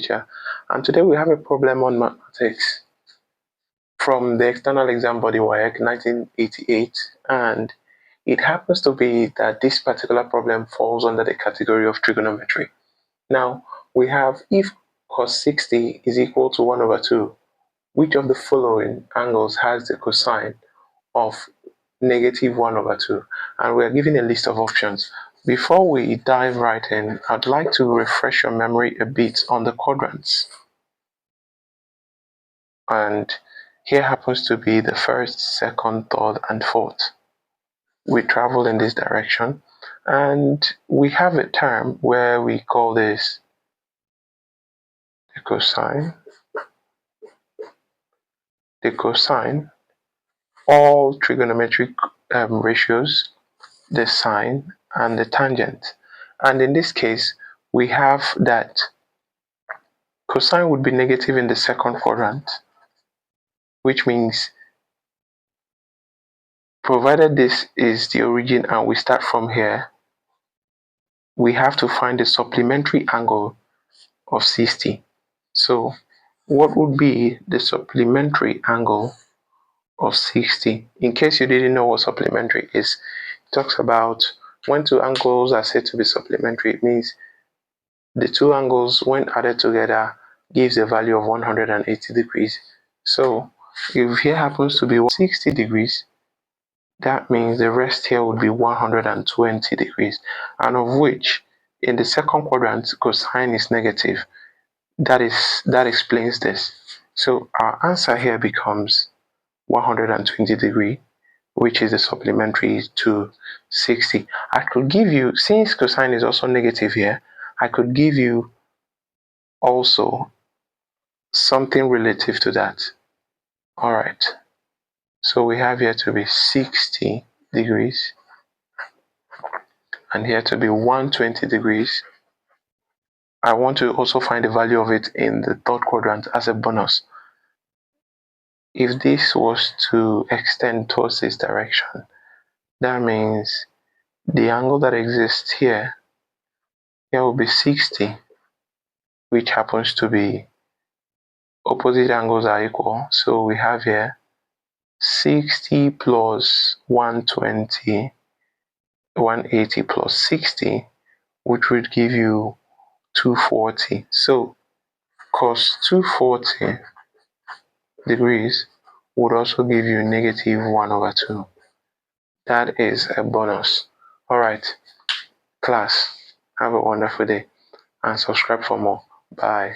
teacher, and today we have a problem on mathematics from the external exam body WAEC 1988, and it happens to be that this particular problem falls under the category of trigonometry. Now we have, if cos 60 is equal to 1 over 2, which of the following angles has the cosine of negative 1 over 2? And we are given a list of options. Before we dive right in, I'd like to refresh your memory a bit on the quadrants. And here happens to be the first, second, third, and fourth. We travel in this direction, and we have a term where we call this the cosine. The cosine, all trigonometric ratios, the sine, and the tangent. And in this case, we have that cosine would be negative in the second quadrant, which means provided this is the origin and we start from here, we have to find the supplementary angle of 60. So what would be the supplementary angle of 60? In case you didn't know what supplementary is, it talks about when two angles are said to be supplementary, it means the two angles, when added together, gives a value of 180 degrees. So if here happens to be 60 degrees, that means the rest here would be 120 degrees, and of which in the second quadrant cosine is negative. That explains this. So our answer here becomes 120 degree, which is the supplementary to 60. I could give you, since cosine is also negative here, I could give you also something relative to that. All right, so we have here to be 60 degrees and here to be 120 degrees. I want to also find the value of it in the third quadrant as a bonus. If this was to extend towards this direction, that means the angle that exists here will be 60, which happens to be opposite angles are equal. So we have here 60 plus 120, 180 plus 60, which would give you 240. So cos 240 degrees would also give you negative 1 over 2. That is a bonus. All right, class, have a wonderful day and subscribe for more. Bye.